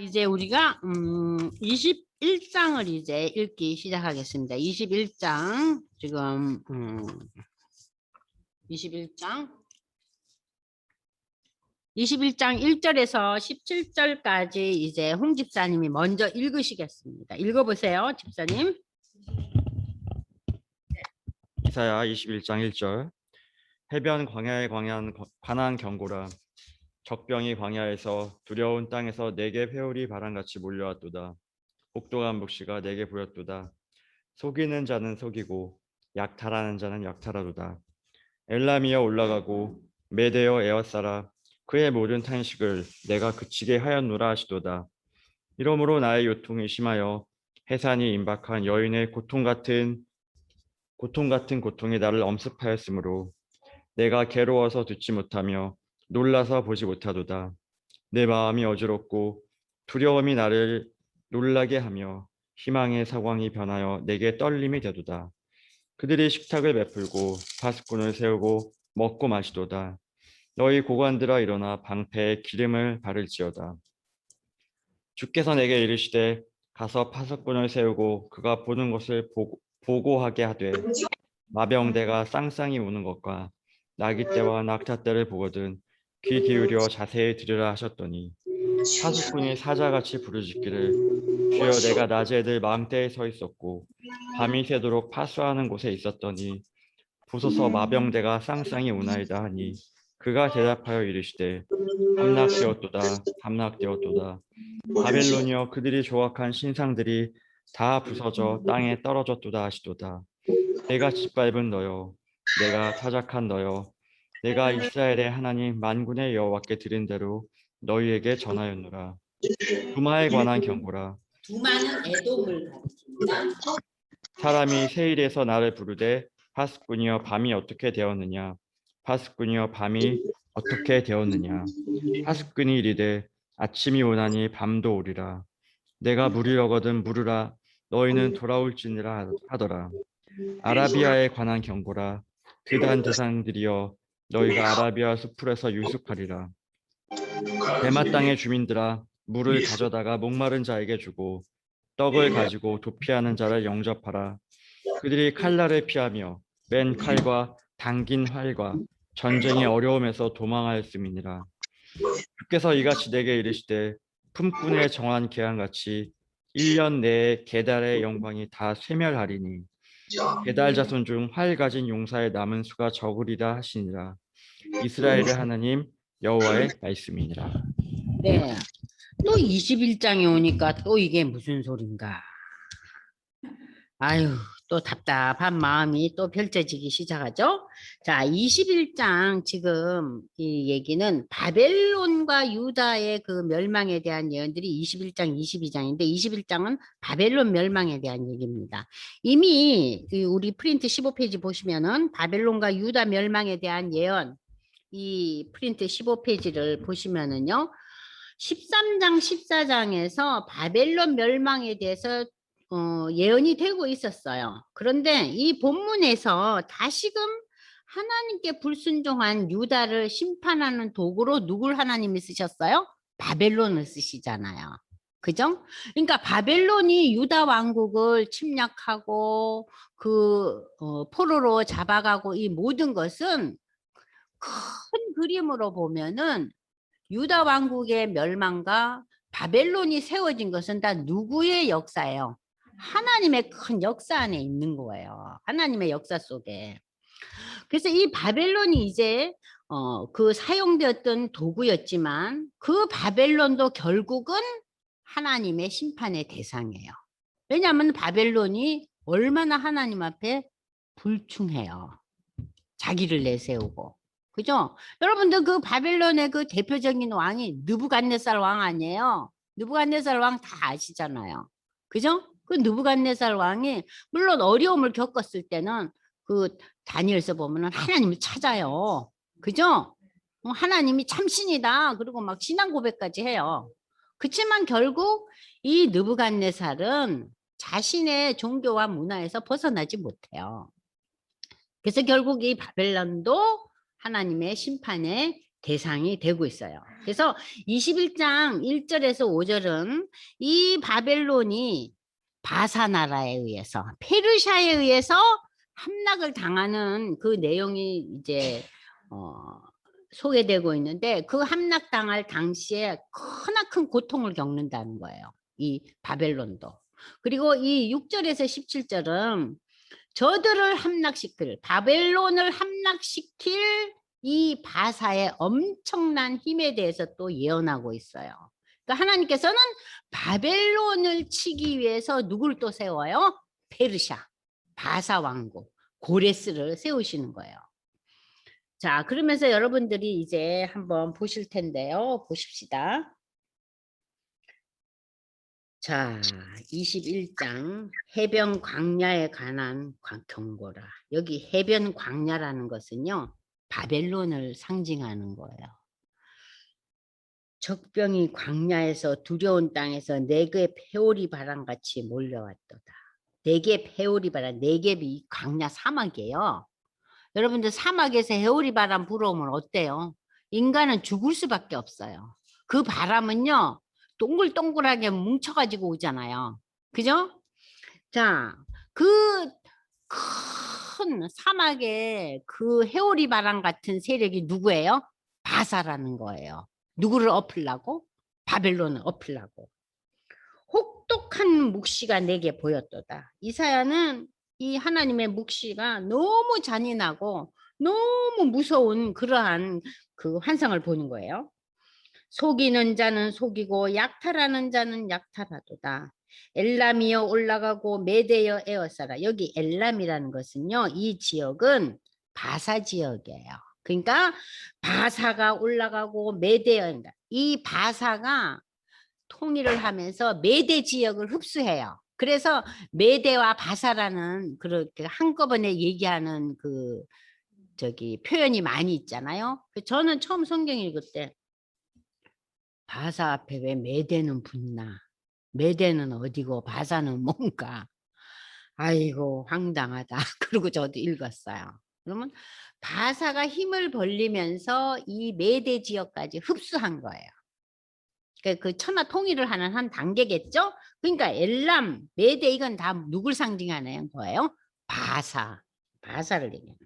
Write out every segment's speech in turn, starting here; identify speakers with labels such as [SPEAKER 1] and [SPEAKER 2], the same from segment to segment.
[SPEAKER 1] 이제 우리가 21장을 이제 읽기 시작하겠습니다. 21장 지금 21장 1절에서 17절까지 이제 홍 집사님이 먼저 읽으시겠습니다. 읽어보세요, 집사님.
[SPEAKER 2] 이사야 21장 1절. 해변 광야에 관한 경고라. 적병이 광야에서 두려운 땅에서 내게 회오리 바람같이 몰려왔도다. 혹독한 묵시가 내게 보였도다. 속이는 자는 속이고 약탈하는 자는 약탈하도다. 엘람이여 올라가고 메대여 에워싸라. 그의 모든 탄식을 내가 그치게 하였노라 하시도다. 이러므로 나의 요통이 심하여 해산이 임박한 여인의 고통 같은 고통이 나를 엄습하였으므로 내가 괴로워서 듣지 못하며 놀라서 보지 못하도다. 내 마음이 어지럽고 두려움이 나를 놀라게 하며 희망의 사광이 변하여 내게 떨림이 되도다. 그들이 식탁을 베풀고 파수꾼을 세우고 먹고 마시도다. 너희 고관들아 일어나 방패에 기름을 바를지어다. 주께서 내게 이르시되 가서 파수꾼을 세우고 그가 보는 것을 보고하게 하되 마병대가 쌍쌍이 우는 것과 나귀떼와 낙타떼를 보거든 귀 기울여 자세히 들으라 하셨더니 파수꾼이 사자같이 부르짖기를 주여 내가 낮에 늘 망대에 서 있었고 밤이 새도록 파수하는 곳에 있었더니 보소서 마병대가 쌍쌍이 우나이다 하니 그가 대답하여 이르시되 함락되었도다 함락되었도다. 바벨론이여 그들이 조각한 신상들이 다 부서져 땅에 떨어졌도다 하시도다. 내가 짓밟은 너여 내가 타작한 너여 내가 이스라엘의 하나님 만군의 여호와께 드린 대로 너희에게 전하였노라. 두마에 관한 경고라.
[SPEAKER 1] 두마는 에돔을 가리킵니다.
[SPEAKER 2] 사람이 세일에서 나를 부르되 파수꾼이여 밤이 어떻게 되었느냐. 파수꾼이여 밤이 어떻게 되었느냐. 파수꾼이 이르되 아침이 오나니 밤도 오리라. 내가 물으려거든 물으라. 너희는 돌아올지니라 하더라. 아라비아에 관한 경고라. 그단 대상들이여 너희가 아라비아 수풀에서 유숙하리라. 대마 땅의 주민들아 물을 가져다가 목마른 자에게 주고 떡을 가지고 도피하는 자를 영접하라. 그들이 칼날을 피하며 맨 칼과 당긴 활과 전쟁의 어려움에서 도망하였음이니라. 주께서 이같이 내게 이르시되 품꾼의 정한 계약같이 1년 내에 게달의 영광이 다 쇠멸하리니 게달 자손 중 활 가진 용사의 남은 수가 적으리라 하시니라. 이스라엘의 하나님 여호와의 말씀이니라.
[SPEAKER 1] 네. 또 21장에 오니까 또 이게 무슨 소린가. 아유, 또 답답한 마음이 또 펼쳐지기 시작하죠. 자, 21장 지금 이 얘기는 바벨론과 유다의 그 멸망에 대한 예언들이 21장, 22장인데 21장은 바벨론 멸망에 대한 얘기입니다. 이미 우리 프린트 15페이지 보시면은 바벨론과 유다 멸망에 대한 예언, 이 프린트 15페이지를 보시면은요. 13장, 14장에서 바벨론 멸망에 대해서 예언이 되고 있었어요. 그런데 이 본문에서 다시금 하나님께 불순종한 유다를 심판하는 도구로 누굴 하나님이 쓰셨어요? 바벨론을 쓰시잖아요. 그죠? 그러니까 바벨론이 유다 왕국을 침략하고 포로로 잡아가고 이 모든 것은 큰 그림으로 보면은 유다 왕국의 멸망과 바벨론이 세워진 것은 다 누구의 역사예요? 하나님의 큰 역사 안에 있는 거예요. 하나님의 역사 속에. 그래서 이 바벨론이 이제 그 사용되었던 도구였지만 그 바벨론도 결국은 하나님의 심판의 대상이에요. 왜냐하면 바벨론이 얼마나 하나님 앞에 불충해요. 자기를 내세우고. 그죠? 여러분들 그 바벨론의 그 대표적인 왕이 느부갓네살 왕 아니에요? 느부갓네살 왕 다 아시잖아요. 그죠? 그 느부갓네살 왕이 물론 어려움을 겪었을 때는 그 다니엘서 보면은 하나님을 찾아요. 그죠? 하나님이 참신이다. 그리고 막 신앙 고백까지 해요. 그렇지만 결국 이 느부갓네살은 자신의 종교와 문화에서 벗어나지 못해요. 그래서 결국 이 바벨론도 하나님의 심판의 대상이 되고 있어요. 그래서 21장 1절에서 5절은 이 바벨론이 바사 나라에 의해서 페르시아에 의해서 함락을 당하는 그 내용이 이제 소개되고 있는데 그 함락당할 당시에 크나큰 고통을 겪는다는 거예요. 이 바벨론도. 그리고 이 6절에서 17절은 저들을 함락시킬 바벨론을 함락시킬 이 바사의 엄청난 힘에 대해서 또 예언하고 있어요. 그러니까 하나님께서는 바벨론을 치기 위해서 누굴 또 세워요? 페르시아, 바사 왕국, 고레스를 세우시는 거예요. 자, 그러면서 여러분들이 이제 한번 보실 텐데요. 보십시다. 자, 21장 해변 광야에 관한 경고라. 여기 해변 광야라는 것은요. 바벨론을 상징하는 거예요. 적병이 광야에서 두려운 땅에서 네겝 회오리 바람같이 몰려왔도다. 네겝 회오리 바람, 네겝이 광야 사막이에요. 여러분들 사막에서 회오리 바람 불어오면 어때요? 인간은 죽을 수밖에 없어요. 그 바람은요. 동글동글하게 뭉쳐가지고 오잖아요. 그죠? 자, 그 큰 사막에 그 회오리 바람 같은 세력이 누구예요? 바사라는 거예요. 누구를 엎으려고? 바벨론을 엎으려고. 혹독한 묵시가 내게 보였도다. 이사야는 이 하나님의 묵시가 너무 잔인하고 너무 무서운 그러한 그 환상을 보는 거예요. 속이는 자는 속이고 약탈하는 자는 약탈하도다. 엘람이여 올라가고 메대여 에어싸라. 여기 엘람이라는 것은요. 이 지역은 바사 지역이에요. 그러니까 바사가 올라가고 메대여 이 바사가 통일을 하면서 메대 지역을 흡수해요. 그래서 메대와 바사라는 그렇게 한꺼번에 얘기하는 그 저기 표현이 많이 있잖아요. 저는 처음 성경 읽을 때 바사 앞에 왜 메대는 붙나? 메대는 어디고 바사는 뭔가? 아이고 황당하다. 그리고 저도 읽었어요. 그러면 바사가 힘을 벌리면서 이 메대 지역까지 흡수한 거예요. 그 천하 통일을 하는 한 단계겠죠? 그러니까 엘람, 메대 이건 다 누굴 상징하는 거예요? 바사를 얘기하는.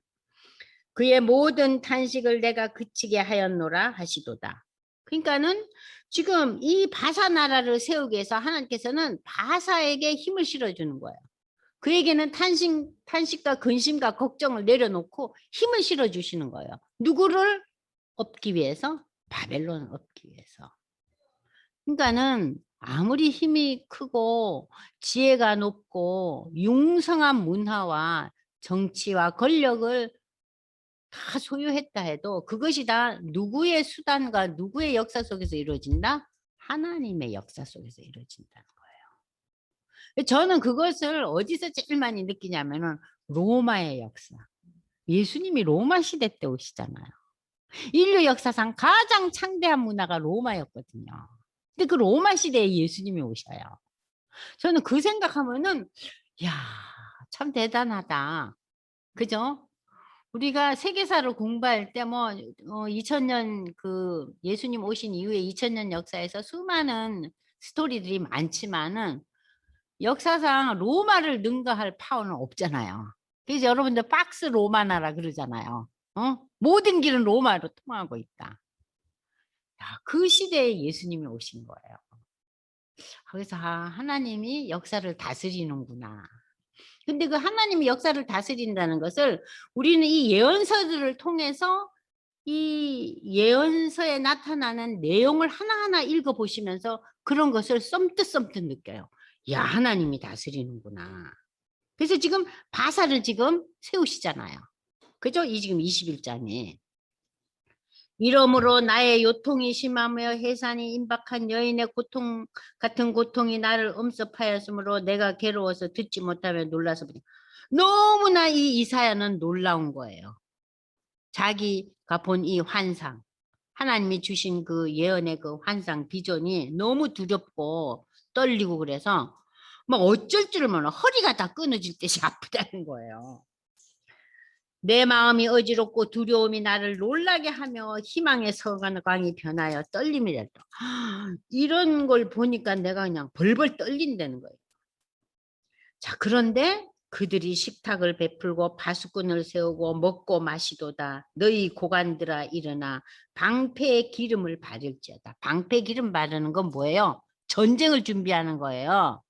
[SPEAKER 1] 그의 모든 탄식을 내가 그치게 하였노라 하시도다. 그러니까는 지금 이 바사 나라를 세우기 위해서 하나님께서는 바사에게 힘을 실어주는 거예요. 그에게는 탄식과 근심과 걱정을 내려놓고 힘을 실어주시는 거예요. 누구를 엎기 위해서? 바벨론을 엎기 위해서. 그러니까는 아무리 힘이 크고 지혜가 높고 융성한 문화와 정치와 권력을 다 소유했다 해도 그것이 다 누구의 수단과 누구의 역사 속에서 이루어진다? 하나님의 역사 속에서 이루어진다는 거예요. 저는 그것을 어디서 제일 많이 느끼냐면은 로마의 역사. 예수님이 로마 시대 때 오시잖아요. 인류 역사상 가장 창대한 문화가 로마였거든요. 근데 그 로마 시대에 예수님이 오셔요. 저는 그 생각하면은 야, 참 대단하다. 그죠? 우리가 세계사를 공부할 때 뭐 2000년 그 예수님 오신 이후에 2000년 역사에서 수많은 스토리들이 많지만은 역사상 로마를 능가할 파워는 없잖아요. 그래서 여러분들 박스 로마나라 그러잖아요. 모든 길은 로마로 통하고 있다. 야, 그 시대에 예수님이 오신 거예요. 그래서 하나님이 역사를 다스리는구나. 근데 그 하나님이 역사를 다스린다는 것을 우리는 이 예언서들을 통해서 이 예언서에 나타나는 내용을 하나하나 읽어보시면서 그런 것을 썸뜻썸뜻 느껴요. 야, 하나님이 다스리는구나. 그래서 지금 바사를 지금 세우시잖아요. 그죠? 이 지금 21장에. 이러므로 나의 요통이 심하며 해산이 임박한 여인의 고통 같은 고통이 나를 엄습하였으므로 내가 괴로워서 듣지 못하며 놀라서 너무나 이 이사야는 놀라운 거예요. 자기가 본 이 환상, 하나님이 주신 그 예언의 그 환상 비전이 너무 두렵고 떨리고 그래서 막 어쩔 줄 몰라 허리가 다 끊어질 듯이 아프다는 거예요. 내 마음이 어지럽고 두려움이 나를 놀라게 하며 희망의 서광이 변하여 떨림이 됐다. 이런 걸 보니까 내가 그냥 벌벌 떨린다는 거예요. 자, 그런데 그들이 식탁을 베풀고 파수꾼을 세우고 먹고 마시도다. 너희 고관들아 일어나 방패의 기름을 바를지어다. 방패 기름 바르는 건 뭐예요? 전쟁을 준비하는 거예요.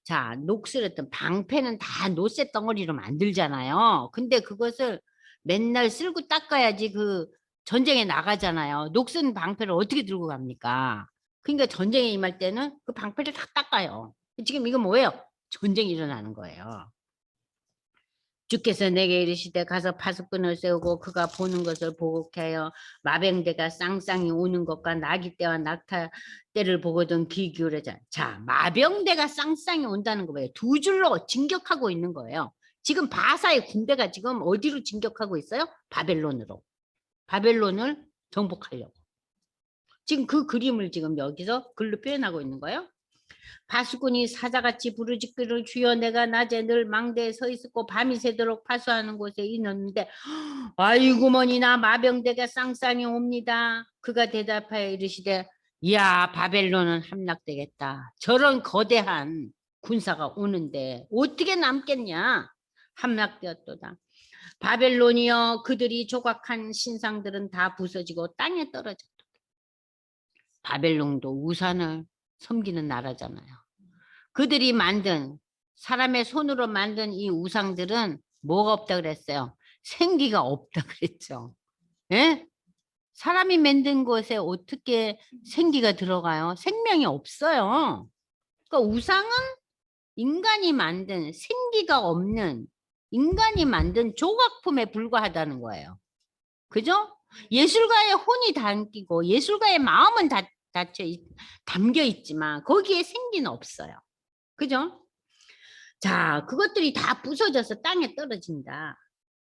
[SPEAKER 1] 자, 녹슬었던 방패는 다 노쇠 덩어리로 만들잖아요. 근데 그것을 맨날 쓸고 닦아야지 그 전쟁에 나가잖아요. 녹슨 방패를 어떻게 들고 갑니까? 그러니까 전쟁에 임할 때는 그 방패를 다 닦아요. 지금 이거 뭐예요? 전쟁이 일어나는 거예요. 주께서 내게 이르시되 가서 파수꾼을 세우고 그가 보는 것을 보고케 하여 마병대가 쌍쌍이 오는 것과 나귀 떼와 낙타 떼를 보거든 귀 기울여자. 자, 마병대가 쌍쌍이 온다는 거 뭐예요? 두 줄로 진격하고 있는 거예요. 지금 바사의 군대가 지금 어디로 진격하고 있어요? 바벨론으로. 바벨론을 정복하려고. 지금 그 그림을 지금 여기서 글로 표현하고 있는 거예요. 파수꾼이 사자같이 부르짖기를 주여 내가 낮에 늘 망대에 서 있었고 밤이 새도록 파수하는 곳에 있었는데 아이고머니나 마병대가 쌍쌍이 옵니다. 그가 대답하여 이르시되 야 바벨론은 함락되겠다. 저런 거대한 군사가 오는데 어떻게 남겠냐. 함락되었도다. 바벨론이여 그들이 조각한 신상들은 다 부서지고 땅에 떨어졌다. 바벨론도 우산을 섬기는 나라잖아요. 그들이 만든 사람의 손으로 만든 이 우상들은 뭐가 없다 그랬어요? 생기가 없다 그랬죠. 예? 사람이 만든 것에 어떻게 생기가 들어가요? 생명이 없어요. 그러니까 우상은 인간이 만든 생기가 없는 인간이 만든 조각품에 불과하다는 거예요. 그죠? 예술가의 혼이 담기고 예술가의 마음은 담겨 있지만 거기에 생기는 없어요. 그죠? 자, 그것들이 다 부서져서 땅에 떨어진다.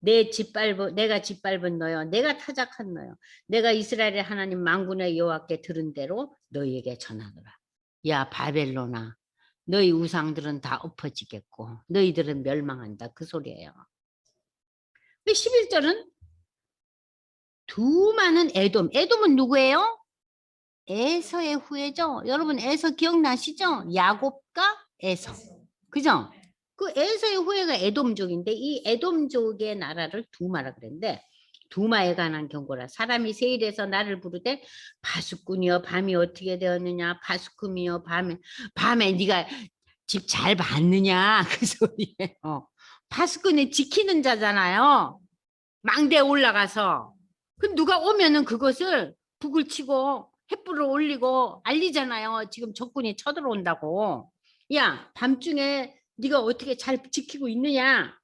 [SPEAKER 1] 내가 짓밟은 너요. 내가 타작한 너요. 내가 이스라엘의 하나님 만군의 여호와께 들은 대로 너희에게 전하노라. 야 바벨론아, 너희 우상들은 다 엎어지겠고 너희들은 멸망한다. 그 소리예요. 11절은 두 많은 에돔. 에돔은 누구예요? 에서의 후예죠. 여러분 에서 기억나시죠? 야곱과 에서. 그죠? 그 에서의 후예가 에돔족인데 이 에돔족의 나라를 두마라 그랬는데 두마에 관한 경고라. 사람이 세일해서 나를 부르되 파수꾼이여 밤이 어떻게 되었느냐. 파수꾼이여 밤에 네가 집 잘 봤느냐. 그 소리예요. 파수꾼이 지키는 자잖아요. 망대에 올라가서. 그럼 누가 오면은 그것을 북을 치고 횃불을 올리고 알리잖아요. 지금 적군이 쳐들어온다고. 야, 밤중에 네가 어떻게 잘 지키고 있느냐?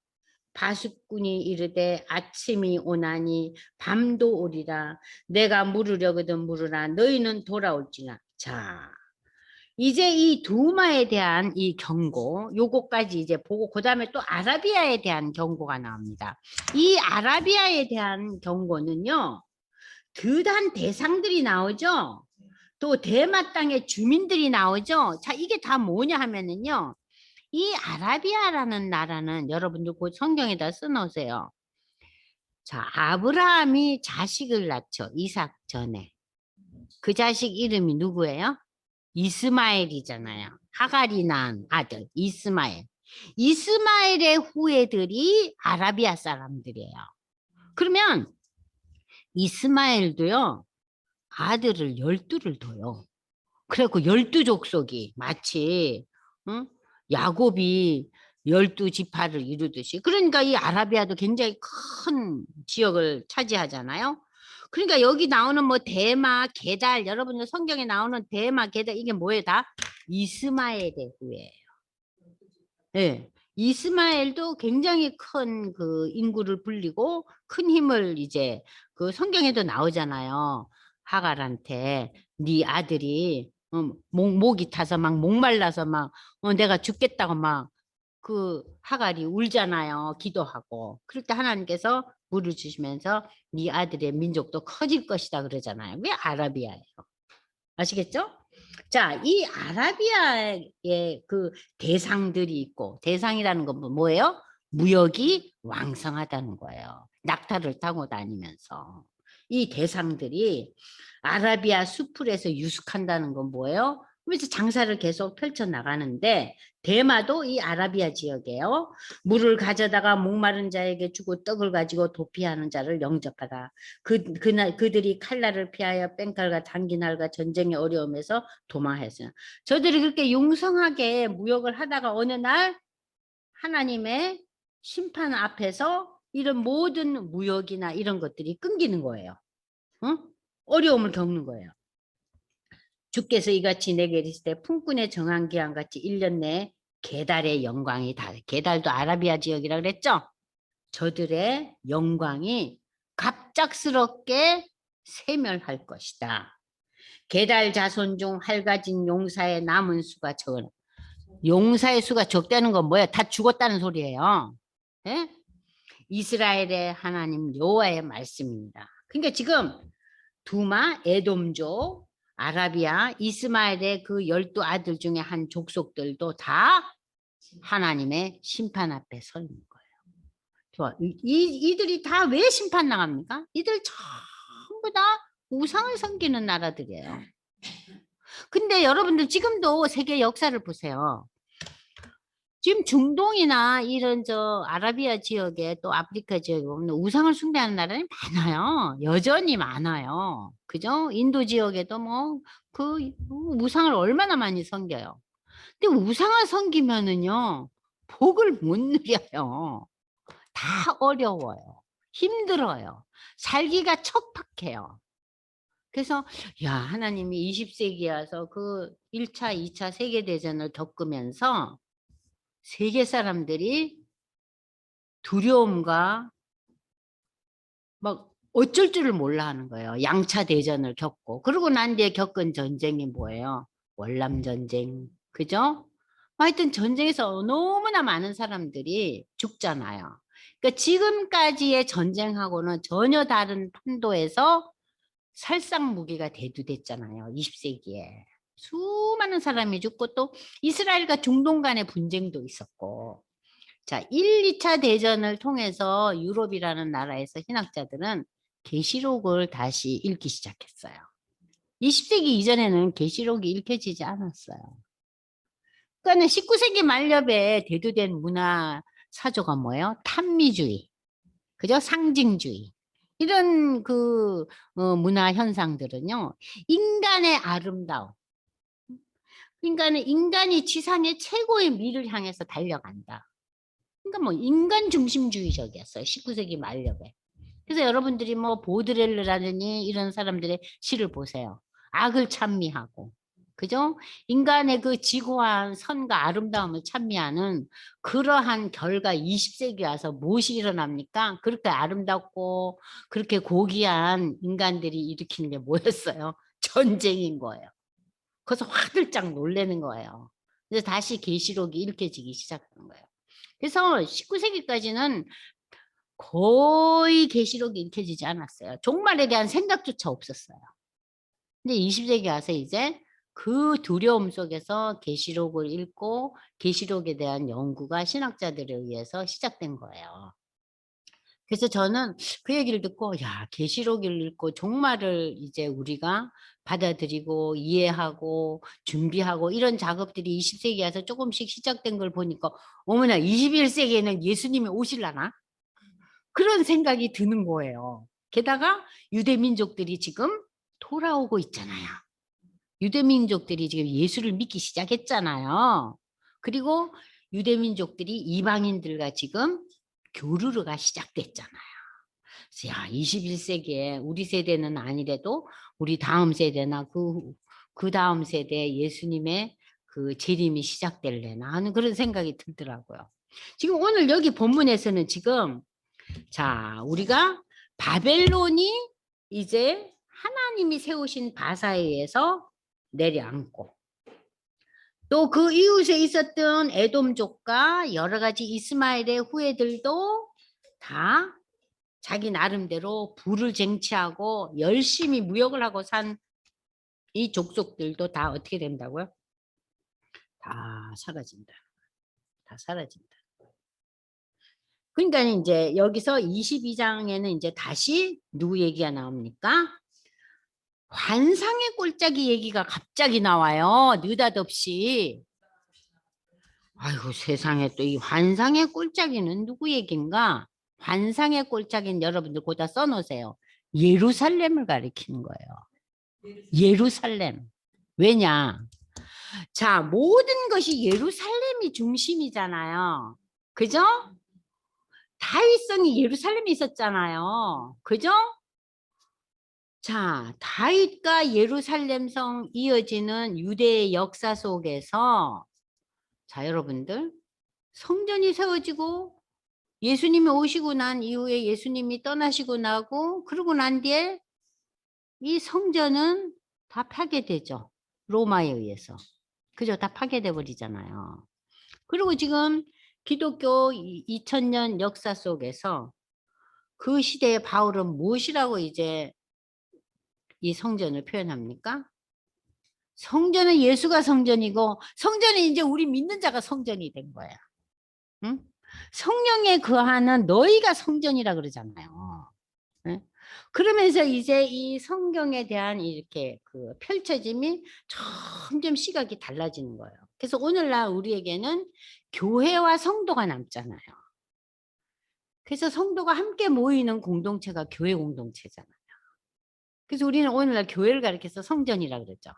[SPEAKER 1] 바수꾼이 이르되 아침이 오나니 밤도 오리라. 내가 물으려거든 물으라. 너희는 돌아올지나. 자, 이제 이 두마에 대한 이 경고, 요거까지 이제 보고 그다음에 또 아라비아에 대한 경고가 나옵니다. 이 아라비아에 대한 경고는요. 드한 대상들이 나오죠. 또 대마 땅의 주민들이 나오죠. 자, 이게 다 뭐냐 하면은요. 이 아라비아라는 나라는 여러분들 그 성경에다 써놓으세요. 자, 아브라함이 자식을 낳죠. 이삭 전에. 그 자식 이름이 누구예요? 이스마엘이잖아요. 하갈이 낳은 아들 이스마엘. 이스마엘의 후예들이 아라비아 사람들이에요. 그러면 이스마엘도요. 아들을 12를 둬요. 그래갖고 12족속이 마치 응? 야곱이 12지파를 이루듯이. 그러니까 이 아라비아도 굉장히 큰 지역을 차지하잖아요. 그러니까 여기 나오는 뭐 대마, 게달, 여러분들 성경에 나오는 대마, 게달 이게 뭐예요? 다 이스마엘의 후예예요. 네. 이스마엘도 굉장히 큰 그 인구를 불리고 큰 힘을 이제 그 성경에도 나오잖아요. 하갈한테 네 아들이 목이 타서 막 목말라서 막 내가 죽겠다고 막 그 하갈이 울잖아요. 기도하고. 그럴 때 하나님께서 물을 주시면서 네 아들의 민족도 커질 것이다 그러잖아요. 왜 아라비아예요? 아시겠죠? 자, 이 아라비아의 그 대상들이 있고 대상이라는 건 뭐예요? 무역이 왕성하다는 거예요. 낙타를 타고 다니면서. 이 대상들이 아라비아 수풀에서 유숙한다는 건 뭐예요? 그래서 장사를 계속 펼쳐 나가는데 대마도 이 아라비아 지역이에요. 물을 가져다가 목마른 자에게 주고 떡을 가지고 도피하는 자를 영접하다. 그들이 칼날을 피하여 뺑칼과 단기날과 전쟁의 어려움에서 도망했어요. 저들이 그렇게 용성하게 무역을 하다가 어느 날 하나님의 심판 앞에서 이런 모든 무역이나 이런 것들이 끊기는 거예요. 응? 어려움을 겪는 거예요. 주께서 이같이 내게 이르시되 품꾼의 정한 기한 같이 1년 내에 게달의 영광이 다. 게달도 아라비아 지역이라 그랬죠? 저들의 영광이 갑작스럽게 세멸할 것이다. 게달 자손 중 할가진 용사의 남은 수가 적은. 용사의 수가 적다는 건 뭐야? 다 죽었다는 소리예요. 예? 이스라엘의 하나님 여호와의 말씀입니다. 그러니까 지금 두마, 에돔족, 아라비아, 이스마엘의 그 12 아들 중에 한 족속들도 다 하나님의 심판 앞에 서 있는 거예요. 좋아. 이들이 다 왜 심판 나갑니까? 이들 전부 다 우상을 섬기는 나라들이에요. 근데 여러분들 지금도 세계 역사를 보세요. 지금 중동이나 이런 저 아라비아 지역에 또 아프리카 지역에 보면 우상을 숭배하는 나라는 많아요. 여전히 많아요. 그죠? 인도 지역에도 뭐 그 우상을 얼마나 많이 섬겨요. 근데 우상을 섬기면은요, 복을 못 누려요. 다 어려워요. 힘들어요. 살기가 척박해요. 그래서 야, 하나님이 20세기에 와서 그 1차, 2차 세계대전을 겪으면서 세계 사람들이 두려움과 막 어쩔 줄을 몰라 하는 거예요. 양차 대전을 겪고. 그러고 난 뒤에 겪은 전쟁이 뭐예요? 월남 전쟁. 그죠? 하여튼 전쟁에서 너무나 많은 사람들이 죽잖아요. 그러니까 지금까지의 전쟁하고는 전혀 다른 판도에서 살상 무기가 대두됐잖아요. 20세기에. 수많은 사람이 죽고 또 이스라엘과 중동 간의 분쟁도 있었고. 자, 1, 2차 대전을 통해서 유럽이라는 나라에서 신학자들은 계시록을 다시 읽기 시작했어요. 20세기 이전에는 계시록이 읽혀지지 않았어요. 그러니까 19세기 말엽에 대두된 문화 사조가 뭐예요? 탐미주의, 그죠? 상징주의. 이런 그 문화 현상들은요, 인간의 아름다움, 인간이 지상의 최고의 미를 향해서 달려간다. 그러니까 뭐 인간 중심주의적이었어요. 19세기 말엽에. 그래서 여러분들이 뭐 보드렐르라느니 이런 사람들의 시를 보세요. 악을 찬미하고, 그죠? 인간의 그 지고한 선과 아름다움을 찬미하는 그러한 결과 20세기 와서 무엇이 일어납니까? 그렇게 아름답고 그렇게 고귀한 인간들이 일으키는 게 뭐였어요? 전쟁인 거예요. 그래서 화들짝 놀라는 거예요. 그래서 다시 계시록이 읽혀지기 시작하는 거예요. 그래서 19세기까지는 거의 계시록이 읽혀지지 않았어요. 종말에 대한 생각조차 없었어요. 근데 20세기 와서 이제 그 두려움 속에서 계시록을 읽고 계시록에 대한 연구가 신학자들에 의해서 시작된 거예요. 그래서 저는 그 얘기를 듣고 야, 계시록을 읽고 종말을 이제 우리가 받아들이고 이해하고 준비하고 이런 작업들이 20세기 와서 조금씩 시작된 걸 보니까 어머나 21세기에는 예수님이 오실라나? 그런 생각이 드는 거예요. 게다가 유대민족들이 지금 돌아오고 있잖아요. 유대민족들이 지금 예수를 믿기 시작했잖아요. 그리고 유대민족들이 이방인들과 지금 교류가 시작됐잖아요. 그래서 야, 21세기에 우리 세대는 아니래도 우리 다음 세대나 그 다음 세대에 예수님의 그 재림이 시작될래나 하는 그런 생각이 들더라고요. 지금 오늘 여기 본문에서는 지금 자, 우리가 바벨론이 이제 하나님이 세우신 바사에 의해서 내려앉고 또 그 이웃에 있었던 에돔족과 여러 가지 이스마엘의 후예들도 다 자기 나름대로 부를 쟁취하고 열심히 무역을 하고 산 이 족속들도 다 어떻게 된다고요? 다 사라진다. 다 사라진다. 그러니까 이제 여기서 22장에는 이제 다시 누구 얘기가 나옵니까? 환상의 꼴짜기 얘기가 갑자기 나와요. 느닷없이. 아이고 세상에 또 이 환상의 꼴짜기는 누구 얘긴가? 환상의 꼴짜기는 여러분들 거기다 써놓으세요. 예루살렘을 가리키는 거예요. 예루살렘. 왜냐? 자, 모든 것이 예루살렘이 중심이잖아요. 그죠? 다윗성이 예루살렘에 있었잖아요. 그죠? 자, 다윗과 예루살렘성 이어지는 유대의 역사 속에서 자, 여러분들 성전이 세워지고 예수님이 오시고 난 이후에 예수님이 떠나시고 나고 그러고 난 뒤에 이 성전은 다 파괴되죠. 로마에 의해서. 그죠? 다 파괴돼 버리잖아요. 그리고 지금 기독교 2000년 역사 속에서 그 시대의 바울은 무엇이라고 이제 이 성전을 표현합니까? 성전은 예수가 성전이고 성전이 이제 우리 믿는 자가 성전이 된 거야. 응? 성령에 거하는 너희가 성전이라 그러잖아요. 응? 그러면서 이제 이 성경에 대한 이렇게 그 펼쳐짐이 점점 시각이 달라지는 거예요. 그래서 오늘날 우리에게는 교회와 성도가 남잖아요. 그래서 성도가 함께 모이는 공동체가 교회 공동체잖아요. 그래서 우리는 오늘날 교회를 가리켜서 성전이라 그러죠.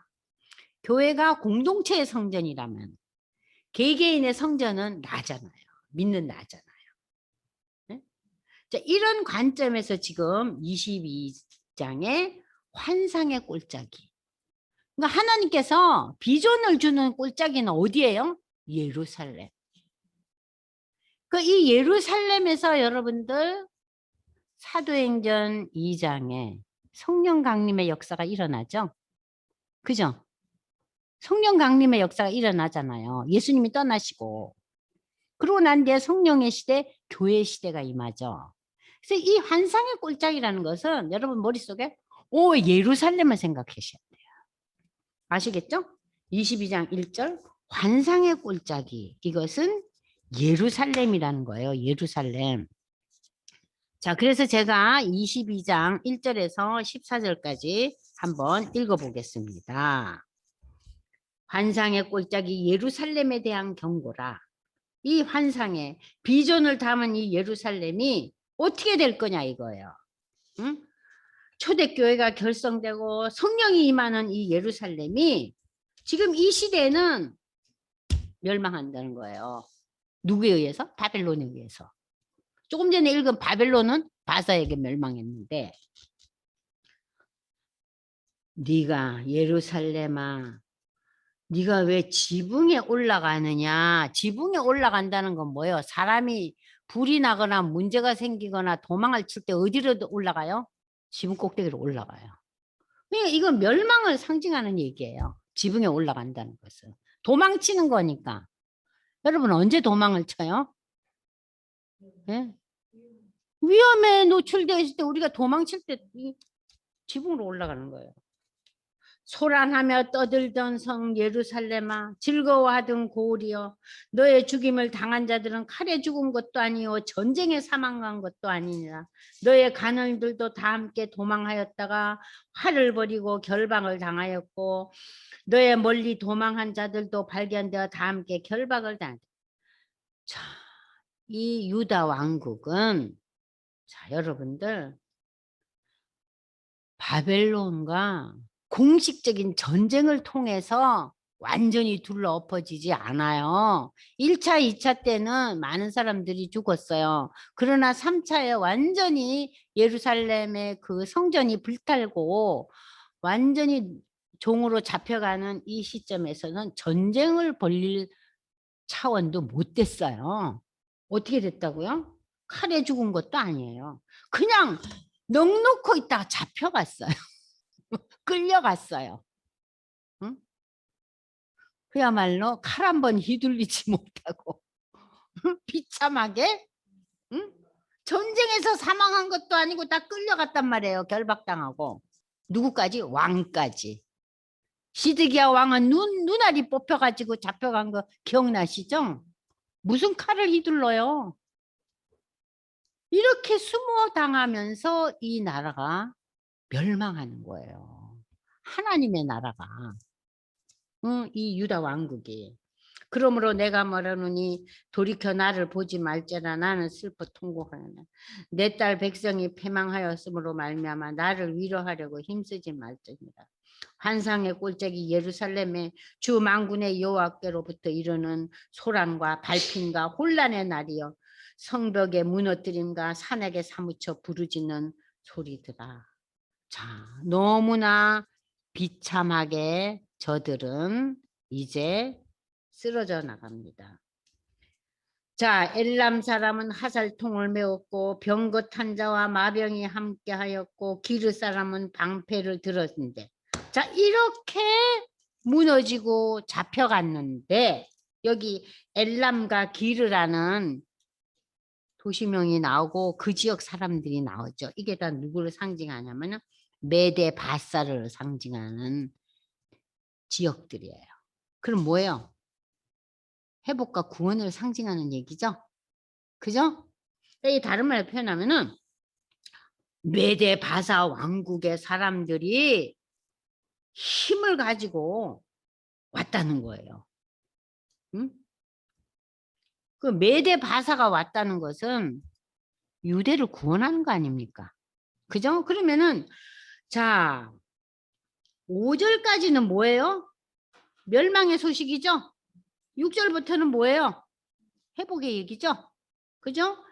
[SPEAKER 1] 교회가 공동체의 성전이라면 개개인의 성전은 나잖아요. 믿는 나잖아요. 네? 자, 이런 관점에서 지금 22장의 환상의 꼴짜기. 그러니까 하나님께서 비전을 주는 꼴짜기는 어디예요? 예루살렘. 그 이 예루살렘에서 여러분들 사도행전 2장에 성령 강림의 역사가 일어나죠. 그죠? 성령 강림의 역사가 일어나잖아요. 예수님이 떠나시고. 그러고 난 뒤에 성령의 시대, 교회 시대가 임하죠. 그래서 이 환상의 꼴짝이라는 것은 여러분 머릿속에 오 예루살렘을 생각하셔야 돼요. 아시겠죠? 22장 1절 환상의 꼴짝이 이것은 예루살렘이라는 거예요. 예루살렘. 자, 그래서 제가 22장 1절에서 14절까지 한번 읽어보겠습니다. 환상의 꼴짝이 예루살렘에 대한 경고라. 이 환상에 비전을 담은 이 예루살렘이 어떻게 될 거냐 이거예요. 응? 초대교회가 결성되고 성령이 임하는 이 예루살렘이 지금 이 시대에는 멸망한다는 거예요. 누구에 의해서? 바벨론에 의해서. 조금 전에 읽은 바벨론은 바사에게 멸망했는데 네가 예루살렘아 네가 왜 지붕에 올라가느냐. 지붕에 올라간다는 건 뭐예요? 사람이 불이 나거나 문제가 생기거나 도망을 칠 때 어디로 올라가요? 지붕 꼭대기로 올라가요. 그러니까 이건 멸망을 상징하는 얘기예요. 지붕에 올라간다는 것은. 도망치는 거니까. 여러분 언제 도망을 쳐요? 네? 위험에 노출되어 있을 때 우리가 도망칠 때 지붕으로 올라가는 거예요. 소란하며 떠들던 성 예루살렘아 즐거워하던 고울이여 너의 죽임을 당한 자들은 칼에 죽은 것도 아니요 전쟁에 사망한 것도 아니니라 너의 가난들도 다 함께 도망하였다가 활을 버리고 결박을 당하였고 너의 멀리 도망한 자들도 발견되어 다 함께 결박을 당했다. 자, 이 유다 왕국은 자 여러분들 바벨론과 공식적인 전쟁을 통해서 완전히 둘러엎어지지 않아요. 1차, 2차 때는 많은 사람들이 죽었어요. 그러나 3차에 완전히 예루살렘의 그 성전이 불탈고 완전히 종으로 잡혀가는 이 시점에서는 전쟁을 벌릴 차원도 못 됐어요. 어떻게 됐다고요? 칼에 죽은 것도 아니에요. 그냥 넋놓고 있다가 잡혀갔어요. 끌려갔어요. 응? 그야말로 칼 한 번 휘둘리지 못하고 비참하게 응? 전쟁에서 사망한 것도 아니고 다 끌려갔단 말이에요. 결박당하고. 누구까지? 왕까지. 시드기야 왕은 눈알이 뽑혀가지고 잡혀간 거 기억나시죠? 무슨 칼을 휘둘러요? 이렇게 수모 당하면서 이 나라가 멸망하는 거예요. 하나님의 나라가. 응, 이 유다 왕국이. 그러므로 내가 말하노니 돌이켜 나를 보지 말지라 나는 슬퍼 통곡하노라. 내 딸 백성이 패망하였으므로 말미암아 나를 위로하려고 힘쓰지 말지니라. 환상의 꼴짝이 예루살렘의 주 만군의 여호와께로부터 이르는 소란과 발핀과 혼란의 날이여 성벽의 무너뜨림과 산에게 사무쳐 부르짖는 소리더라. 자, 너무나 비참하게 저들은 이제 쓰러져 나갑니다. 자, 엘람 사람은 하살통을 메웠고 병거 탄자와 마병이 함께하였고 기르 사람은 방패를 들었는데, 자, 이렇게 무너지고 잡혀갔는데 여기 엘람과 기르라는 도시명이 나오고 그 지역 사람들이 나오죠. 이게 다 누구를 상징하냐면은 메데 바사를 상징하는 지역들이에요. 그럼 뭐예요? 회복과 구원을 상징하는 얘기죠. 그죠? 이 다른 말로 표현하면은 메데 바사 왕국의 사람들이 힘을 가지고 왔다는 거예요. 응? 그 메데 바사가 왔다는 것은 유대를 구원하는 거 아닙니까? 그죠? 그러면은 자 5절까지는 뭐예요? 멸망의 소식이죠? 6절부터는 뭐예요? 회복의 얘기죠? 그죠?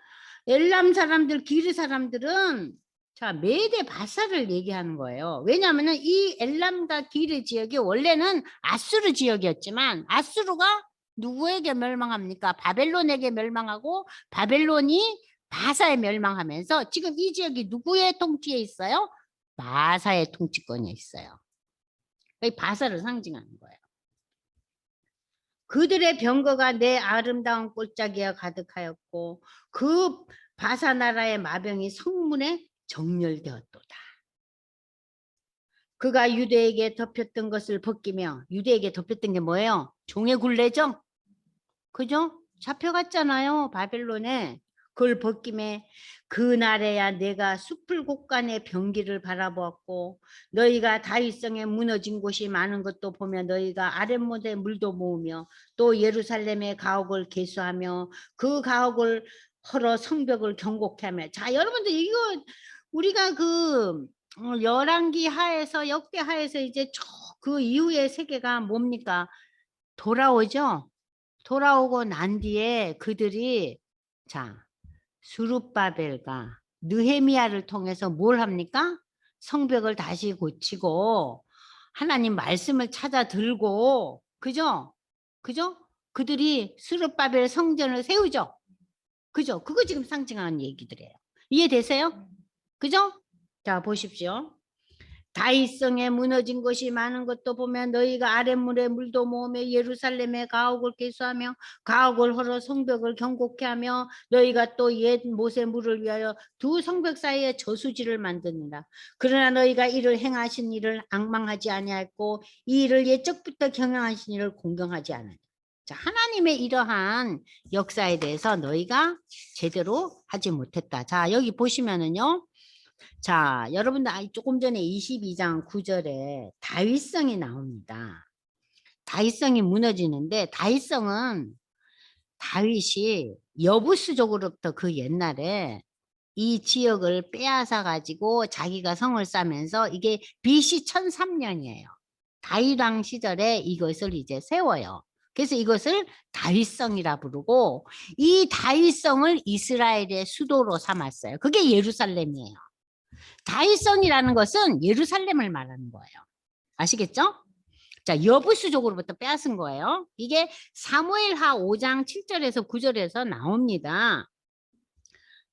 [SPEAKER 1] 엘람 사람들, 기르 사람들은 자 메대 바사를 얘기하는 거예요. 왜냐하면 이 엘람과 기르 지역이 원래는 아수르 지역이었지만 아수르가 누구에게 멸망합니까? 바벨론에게 멸망하고 바벨론이 바사에 멸망하면서 지금 이 지역이 누구의 통치에 있어요? 바사의 통치권에 있어요. 바사를 상징하는 거예요. 그들의 병거가 내 아름다운 꼴짝이와 가득하였고 그 바사 나라의 마병이 성문에 정렬되었도다. 그가 유대에게 덮였던 것을 벗기며, 유대에게 덮였던 게 뭐예요? 종의 굴레죠? 그죠? 잡혀갔잖아요, 바벨론에. 그걸 벗김에 그날에야 내가 숲을 곳간의 병기를 바라보았고 너희가 다윗성에 무너진 곳이 많은 것도 보며 너희가 아랫못에 물도 모으며 또 예루살렘의 가옥을 개수하며 그 가옥을 헐어 성벽을 경곡케 하며. 자, 여러분들 이거 우리가 그 열왕기 하에서 역대 하에서 이제 그 이후의 세계가 뭡니까? 돌아오죠? 돌아오고 난 뒤에 그들이 자 수룹바벨과 느헤미야를 통해서 뭘 합니까? 성벽을 다시 고치고 하나님 말씀을 찾아 들고 그죠? 그죠? 그들이 수룹바벨 성전을 세우죠. 그죠? 그거 지금 상징하는 얘기들이에요. 이해되세요? 그죠? 자 보십시오. 다윗성에 무너진 것이 많은 것도 보면 너희가 아랫물에 물도 모으며 예루살렘의 가옥을 개수하며 가옥을 헐어 성벽을 경곡케 하며 너희가 또 옛 못의 물을 위하여 두 성벽 사이에 저수지를 만드니라. 그러나 너희가 이를 행하신 일을 앙망하지 아니하였고 이 일을 옛적부터 경영하신 일을 공경하지 않았다. 자, 하나님의 이러한 역사에 대해서 너희가 제대로 하지 못했다. 자, 여기 보시면은요. 자, 여러분들 조금 전에 22장 9절에 다윗성이 나옵니다. 다윗성이 무너지는데 다윗성은 다윗이 여부수족으로부터 그 옛날에 이 지역을 빼앗아 가지고 자기가 성을 쌓으면서 이게 BC 1003년이에요. 다윗왕 시절에 이것을 이제 세워요. 그래서 이것을 다윗성이라 부르고 이 다윗성을 이스라엘의 수도로 삼았어요. 그게 예루살렘이에요. 다윗성이라는 것은 예루살렘을 말하는 거예요. 아시겠죠? 자, 여부수족으로부터 빼앗은 거예요. 이게 사무엘하 5장 7절에서 9절에서 나옵니다.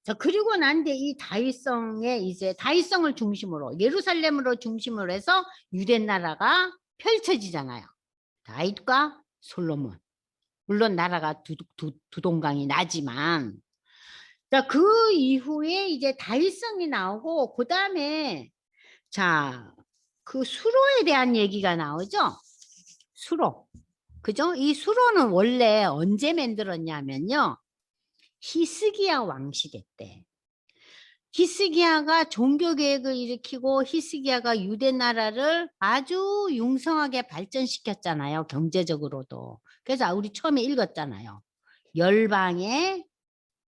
[SPEAKER 1] 자, 그리고 난 뒤에 이 다윗성에 이제 다윗성을 중심으로 예루살렘으로 중심으로 해서 유대 나라가 펼쳐지잖아요. 다윗과 솔로몬. 물론 나라가 두 동강이 나지만 자, 그 이후에 이제 다윗성이 나오고 그 다음에 자, 그 수로에 대한 얘기가 나오죠. 수로. 그죠? 이 수로는 원래 언제 만들었냐면요. 히스기야 왕 시대 때. 히스기야가 종교 개혁을 일으키고 히스기야가 유대 나라를 아주 융성하게 발전시켰잖아요. 경제적으로도. 그래서 우리 처음에 읽었잖아요. 열방의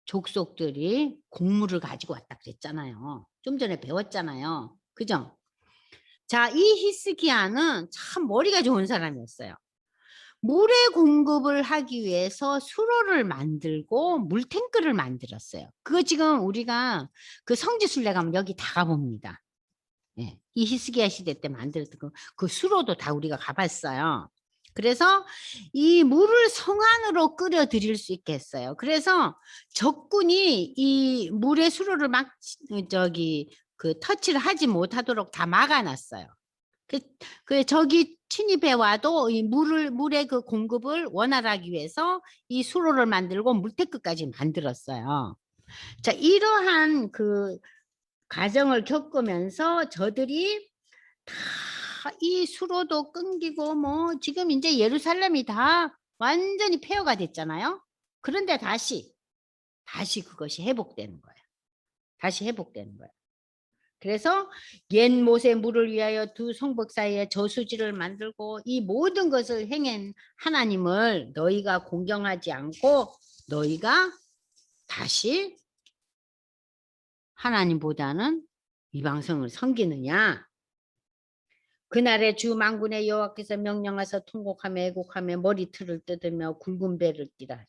[SPEAKER 1] 족속들이 곡물을 가지고 왔다 그랬잖아요. 좀 전에 배웠잖아요. 그죠? 자, 이 히스기야는 참 머리가 좋은 사람이었어요. 물의 공급을 하기 위해서 수로를 만들고 물탱크를 만들었어요. 그거 지금 우리가 그 성지순례 가면 여기 다 가봅니다. 예, 이 히스기야 시대 때 만들었던 그 수로도 다 우리가 가봤어요. 그래서 이 물을 성 안으로 끓여 드릴 수 있게 했어요. 그래서 적군이 이 물의 수로를 막 저기 그 터치를 하지 못하도록 다 막아놨어요. 그 저기 침입해 와도 이 물의 그 공급을 원활하기 위해서 이 수로를 만들고 물탱크까지 만들었어요. 자, 이러한 그 과정을 겪으면서 저들이 다 이 수로도 끊기고 뭐 지금 이제 예루살렘이 다 완전히 폐허가 됐잖아요. 그런데 다시 그것이 회복되는 거예요. 다시 회복되는 거예요. 그래서 옛 못의 물을 위하여 두 성벽 사이에 저수지를 만들고 이 모든 것을 행한 하나님을 너희가 공경하지 않고 너희가 다시 하나님보다는 이방성을 섬기느냐. 그날에 주 만군의 여호와께서 명령하사 통곡하며 애곡하며 머리털을 뜯으며 굵은 배를 띠라.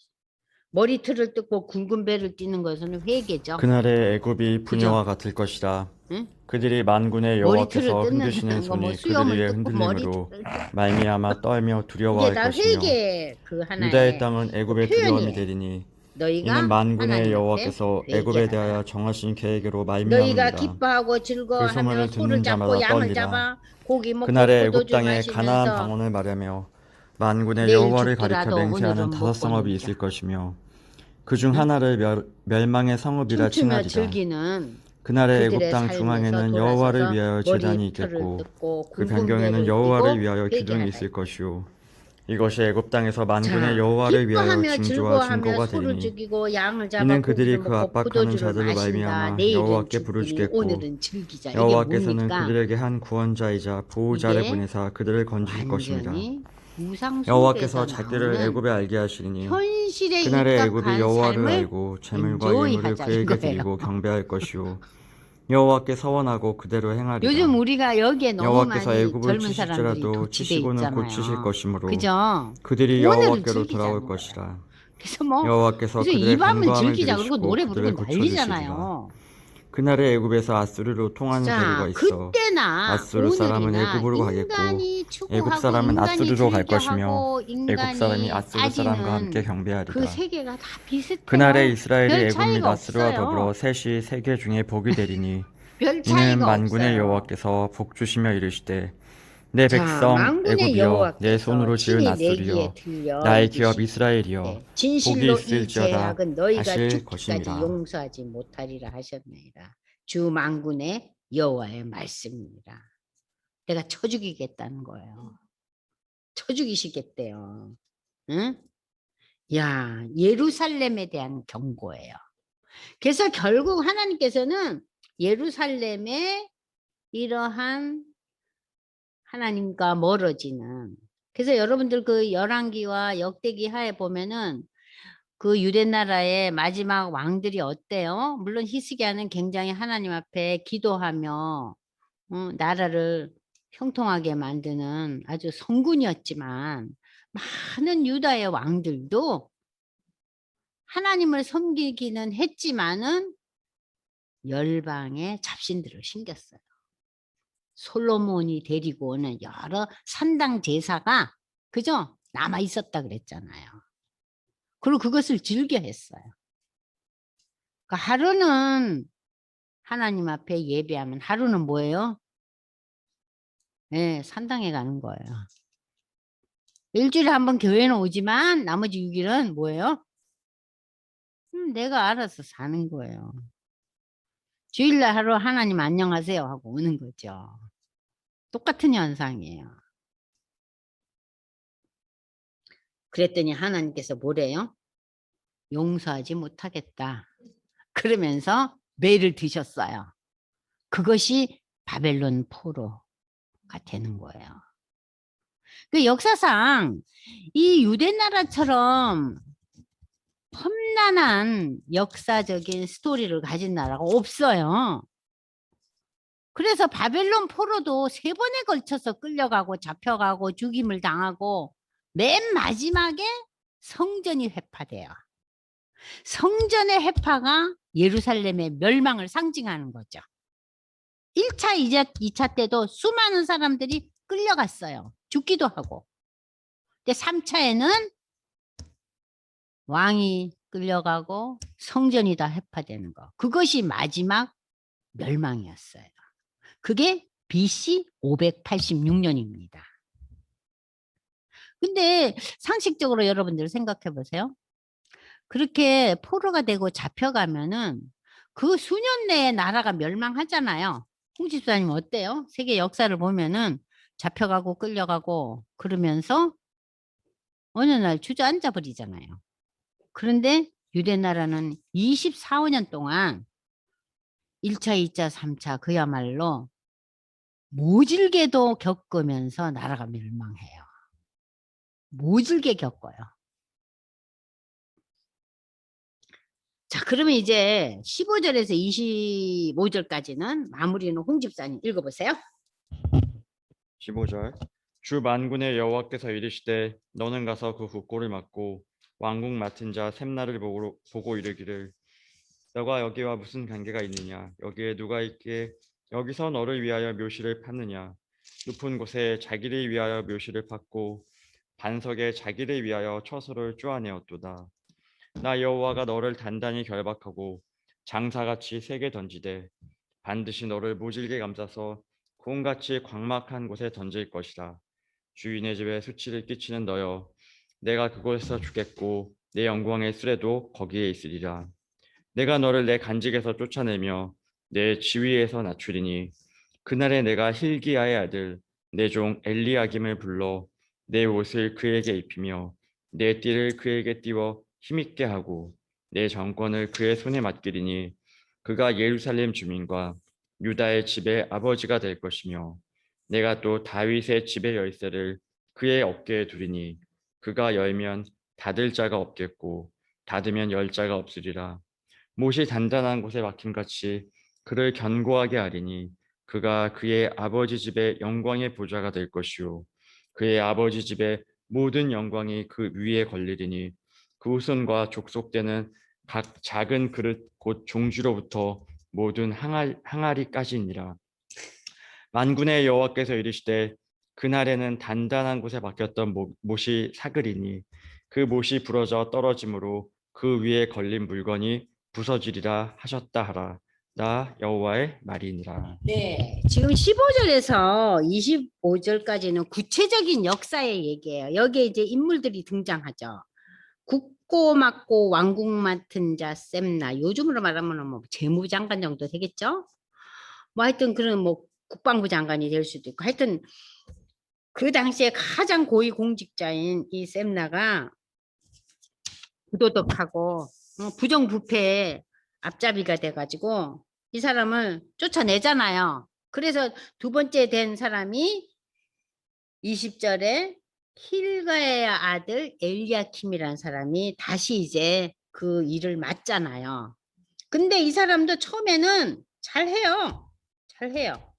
[SPEAKER 1] 머리털을 뜯고 굵은 배를 띠는 것은 회개죠.
[SPEAKER 2] 그날의 애굽이
[SPEAKER 1] 그죠?
[SPEAKER 2] 분여와 같을 것이다.
[SPEAKER 1] 응?
[SPEAKER 2] 그들이 만군의
[SPEAKER 1] 머리털을
[SPEAKER 2] 여호와께서 흔드시는
[SPEAKER 1] 뜯는 거 뭐
[SPEAKER 2] 손이 그들 위에
[SPEAKER 1] 수염을 뜯고
[SPEAKER 2] 흔들림으로
[SPEAKER 1] 머리털을 뜯고
[SPEAKER 2] 말미암아 떨며
[SPEAKER 1] 이게
[SPEAKER 2] 두려워할
[SPEAKER 1] 다
[SPEAKER 2] 것이며
[SPEAKER 1] 회개 그
[SPEAKER 2] 유다의
[SPEAKER 1] 하나의
[SPEAKER 2] 땅은
[SPEAKER 1] 그
[SPEAKER 2] 애굽의 두려움이
[SPEAKER 1] 표현이에요.
[SPEAKER 2] 되리니
[SPEAKER 1] 너희가
[SPEAKER 2] 이는 만군의
[SPEAKER 1] 하나님 앞에
[SPEAKER 2] 여호와께서 애굽에
[SPEAKER 1] 회개하라.
[SPEAKER 2] 대하여 정하신 계획으로
[SPEAKER 1] 너희가
[SPEAKER 2] 말미암음이라.
[SPEAKER 1] 기뻐하고
[SPEAKER 2] 그
[SPEAKER 1] 즐거워하며
[SPEAKER 2] 소문을
[SPEAKER 1] 소를
[SPEAKER 2] 듣는
[SPEAKER 1] 잡고
[SPEAKER 2] 자마다
[SPEAKER 1] 양을
[SPEAKER 2] 떨리라.
[SPEAKER 1] 잡아 고기 먹고
[SPEAKER 2] 그날의 애굽
[SPEAKER 1] 포도주
[SPEAKER 2] 땅에 가나안
[SPEAKER 1] 마시면서
[SPEAKER 2] 방언을 말하며 만군의
[SPEAKER 1] 내일
[SPEAKER 2] 여호와를 가리켜
[SPEAKER 1] 죽더라도
[SPEAKER 2] 맹세하는
[SPEAKER 1] 오늘은
[SPEAKER 2] 5성읍이
[SPEAKER 1] 먹고
[SPEAKER 2] 있을
[SPEAKER 1] 놀자.
[SPEAKER 2] 것이며 그 중
[SPEAKER 1] 응?
[SPEAKER 2] 하나를 멸망의 성읍이라
[SPEAKER 1] 춤추며
[SPEAKER 2] 칭하리라.
[SPEAKER 1] 즐기는
[SPEAKER 2] 그날의 애굽
[SPEAKER 1] 그들의
[SPEAKER 2] 땅
[SPEAKER 1] 삶에서
[SPEAKER 2] 중앙에는 여호와를
[SPEAKER 1] 돌아서서
[SPEAKER 2] 위하여 제단이
[SPEAKER 1] 머리털을
[SPEAKER 2] 있겠고
[SPEAKER 1] 뜯고
[SPEAKER 2] 그
[SPEAKER 1] 굵은
[SPEAKER 2] 변경에는
[SPEAKER 1] 배를
[SPEAKER 2] 여호와를
[SPEAKER 1] 띠고
[SPEAKER 2] 위하여 기둥이
[SPEAKER 1] 회개하라.
[SPEAKER 2] 있을 것이요 이것이 애굽 땅에서 만군의
[SPEAKER 1] 자,
[SPEAKER 2] 여호와를 위하여
[SPEAKER 1] 기뻐하며
[SPEAKER 2] 징조와
[SPEAKER 1] 즐거워하며
[SPEAKER 2] 증거가
[SPEAKER 1] 소를
[SPEAKER 2] 되리니
[SPEAKER 1] 죽이고 양을 잡아
[SPEAKER 2] 이는
[SPEAKER 1] 고기를
[SPEAKER 2] 그들이 그
[SPEAKER 1] 먹고
[SPEAKER 2] 압박하는
[SPEAKER 1] 포도주를
[SPEAKER 2] 자들로
[SPEAKER 1] 마신다.
[SPEAKER 2] 말미암아
[SPEAKER 1] 내일은
[SPEAKER 2] 여호와께
[SPEAKER 1] 죽으니
[SPEAKER 2] 부르짖겠고
[SPEAKER 1] 오늘은 즐기자. 이게
[SPEAKER 2] 여호와께서는
[SPEAKER 1] 뭡니까?
[SPEAKER 2] 그들에게 한 구원자이자 보호자를
[SPEAKER 1] 이게
[SPEAKER 2] 보내사 그들을 건지실 것입니다.
[SPEAKER 1] 완전히 우상 숭배에서
[SPEAKER 2] 여호와께서 자기를
[SPEAKER 1] 나오는
[SPEAKER 2] 애굽에 알게 하시리니
[SPEAKER 1] 현실에
[SPEAKER 2] 그날의 애굽이
[SPEAKER 1] 입각한
[SPEAKER 2] 여호와를
[SPEAKER 1] 삶을
[SPEAKER 2] 알고 재물과
[SPEAKER 1] 엔조이
[SPEAKER 2] 예물을
[SPEAKER 1] 하자
[SPEAKER 2] 그에게
[SPEAKER 1] 이거예요.
[SPEAKER 2] 드리고 경배할 것이요 여호와께 서원하고 그대로 행하리라.
[SPEAKER 1] 요즘 우리가 여기에 너무
[SPEAKER 2] 여호와께서
[SPEAKER 1] 많이
[SPEAKER 2] 애굽을
[SPEAKER 1] 젊은 사람들이
[SPEAKER 2] 치실지라도
[SPEAKER 1] 도취돼
[SPEAKER 2] 치시고는 고치실
[SPEAKER 1] 있잖아요.
[SPEAKER 2] 것이므로
[SPEAKER 1] 그죠?
[SPEAKER 2] 그들이
[SPEAKER 1] 오늘은
[SPEAKER 2] 여호와께로 돌아올
[SPEAKER 1] 즐기자는 거예요.
[SPEAKER 2] 것이라.
[SPEAKER 1] 그래서 뭐
[SPEAKER 2] 여호와께서
[SPEAKER 1] 무슨
[SPEAKER 2] 그들의
[SPEAKER 1] 이 밤은
[SPEAKER 2] 간구함을
[SPEAKER 1] 즐기자 그러고
[SPEAKER 2] 들으시고
[SPEAKER 1] 노래 부르고
[SPEAKER 2] 그들을 고쳐주시리라.
[SPEAKER 1] 난리잖아요.
[SPEAKER 2] 그날의 애굽에서 아수르로 통하는 대로가
[SPEAKER 1] 자,
[SPEAKER 2] 있어
[SPEAKER 1] 그때나
[SPEAKER 2] 아수르 사람은
[SPEAKER 1] 오늘이나
[SPEAKER 2] 애굽으로 가겠고
[SPEAKER 1] 인간이
[SPEAKER 2] 애굽
[SPEAKER 1] 추구하고
[SPEAKER 2] 사람은
[SPEAKER 1] 인간이
[SPEAKER 2] 아수르로 갈 것이며
[SPEAKER 1] 즐겨하고
[SPEAKER 2] 애굽 사람이
[SPEAKER 1] 인간이
[SPEAKER 2] 아수르 사람과 함께
[SPEAKER 1] 따지는 그
[SPEAKER 2] 경배하리라.
[SPEAKER 1] 세계가 다 비슷해요.
[SPEAKER 2] 그날에 이스라엘이
[SPEAKER 1] 별
[SPEAKER 2] 애굽 및
[SPEAKER 1] 차이가
[SPEAKER 2] 아수르와 더불어
[SPEAKER 1] 없어요.
[SPEAKER 2] 셋이 세계 중에 복이 되리니
[SPEAKER 1] 별
[SPEAKER 2] 이는
[SPEAKER 1] 차이가
[SPEAKER 2] 만군의
[SPEAKER 1] 없어요.
[SPEAKER 2] 여호와께서 복 주시며 이르시되 내
[SPEAKER 1] 자,
[SPEAKER 2] 백성
[SPEAKER 1] 만군의
[SPEAKER 2] 애굽이여 내
[SPEAKER 1] 여호와께서
[SPEAKER 2] 손으로 지은
[SPEAKER 1] 친히 내기에
[SPEAKER 2] 아수르여
[SPEAKER 1] 들려
[SPEAKER 2] 나의 기업
[SPEAKER 1] 이르시되
[SPEAKER 2] 이스라엘이여 복이
[SPEAKER 1] 진실로 이
[SPEAKER 2] 있을지어다
[SPEAKER 1] 죄악은 너희가
[SPEAKER 2] 하실
[SPEAKER 1] 죽기까지
[SPEAKER 2] 것이니라.
[SPEAKER 1] 용서하지 못하리라 하셨나이다. 주 만군의 여호와의 말씀입니다. 내가 쳐 죽이겠다는 거예요. 쳐 죽이시겠대요. 응? 야, 예루살렘에 대한 경고예요. 그래서 결국 하나님께서는 예루살렘에 이러한 하나님과 멀어지는 그래서 여러분들 그 열왕기와 역대기 하에 보면은 그 유대 나라의 마지막 왕들이 어때요? 물론 히스기야는 굉장히 하나님 앞에 기도하며 나라를 형통하게 만드는 아주 성군이었지만 많은 유다의 왕들도 하나님을 섬기기는 했지만은 열방의 잡신들을 신겼어요. 솔로몬이 데리고 오는 여러 산당 제사가 그죠? 남아 있었다 그랬잖아요. 그리고 그것을 즐겨 했어요. 그러니까 하루는 하나님 앞에 예배하면 하루는 뭐예요? 네, 산당에 가는 거예요. 일주일에 한 번 교회는 오지만 나머지 6일은 뭐예요? 내가 알아서 사는 거예요. 주일날 하루 하나님 안녕하세요 하고 오는 거죠. 똑같은 현상이에요. 그랬더니 하나님께서 뭐래요? 용서하지 못하겠다. 그러면서 매를 드셨어요. 그것이 바벨론 포로가 되는 거예요. 그 역사상 이 유대 나라처럼 험난한 역사적인 스토리를 가진 나라가 없어요. 그래서 바벨론 포로도 3번에 걸쳐서 끌려가고 잡혀가고 죽임을 당하고 맨 마지막에 성전이 회파돼요. 성전의 회파가 예루살렘의 멸망을 상징하는 거죠. 1차, 2차 때도 수많은 사람들이 끌려갔어요. 죽기도 하고. 근데 3차에는 왕이 끌려가고 성전이 다 회파되는 거. 그것이 마지막 멸망이었어요. 그게 BC 586년입니다. 근데 상식적으로 여러분들 생각해 보세요. 그렇게 포로가 되고 잡혀가면은 그 수년 내에 나라가 멸망하잖아요. 홍 집사님 어때요? 세계 역사를 보면은 잡혀가고 끌려가고 그러면서 어느 날 주저앉아 버리잖아요. 그런데 유대 나라는 24년 동안 1차, 2차, 3차 그야말로 모질게도 겪으면서 나라가 멸망해요. 모질게 겪어요. 자, 그러면 이제 15절에서 25절까지는 마무리는 홍 집사님 읽어보세요.
[SPEAKER 2] 15절 주 만군의 여호와께서 이르시되 너는 가서 그 국고를 막고 왕궁 맡은 자 셈나를 보고 이르기를 너가 여기와 무슨 관계가 있느냐 여기에 누가 있기에 여기서 너를 위하여 묘시를 팠느냐 높은 곳에 자기를 위하여 묘시를 팠고 반석에 자기를 위하여 처소를 쪼아내었도다. 나 여호와가 너를 단단히 결박하고 장사같이 세게 던지되 반드시 너를 모질게 감싸서 곰같이 광막한 곳에 던질 것이라. 주인의 집에 수치를 끼치는 너여 내가 그곳에서 주겠고 내 영광의 수레도 거기에 있으리라. 내가 너를 내 간직에서 쫓아내며 내 지위에서 낮추리니 그날에 내가 hil기야의 아들 내 종 엘리야김을 불러 내 옷을 그에게 입히며 내 띠를 그에게 띄워 힘있게 하고 내 정권을 그의 손에 맡기리니 그가 예루살렘 주민과 유다의 집의 아버지가 될 것이며 내가 또 다윗의 집의 열쇠를 그의 어깨에 두리니 그가 열면 닫을 자가 없겠고 닫으면 열 자가 없으리라. 못이 단단한 곳에 박힘같이 그를 견고하게 하리니 그가 그의 아버지 집의 영광의 보좌가 될 것이요 그의 아버지 집의 모든 영광이 그 위에 걸리리니 그 후손과 족속되는 각 작은 그릇 곧 종주로부터 모든 항아리까지니라. 만군의 여호와께서 이르시되 그날에는 단단한 곳에 박혔던 못이 사그리니 그 못이 부러져 떨어짐으로 그 위에 걸린 물건이 부서지리라 하셨다 하라. 나 여호와의 말이니라.
[SPEAKER 1] 네, 지금 15절에서 25절까지는 구체적인 역사의 얘기예요. 여기에 이제 인물들이 등장하죠. 국고 맡고 왕궁 맡은 자 셈나, 요즘으로 말하면 뭐 재무장관 정도 되겠죠. 뭐 하여튼 그런 뭐 국방부 장관이 될 수도 있고, 하여튼 그 당시에 가장 고위 공직자인 이 셈나가 부도덕하고 부정부패의 앞잡이가 돼가지고 이 사람을 쫓아내잖아요. 그래서 두 번째 된 사람이 20절에 힐가의 아들 엘리야킴이라는 사람이 다시 이제 그 일을 맡잖아요. 근데 이 사람도 처음에는 잘해요. 잘해요.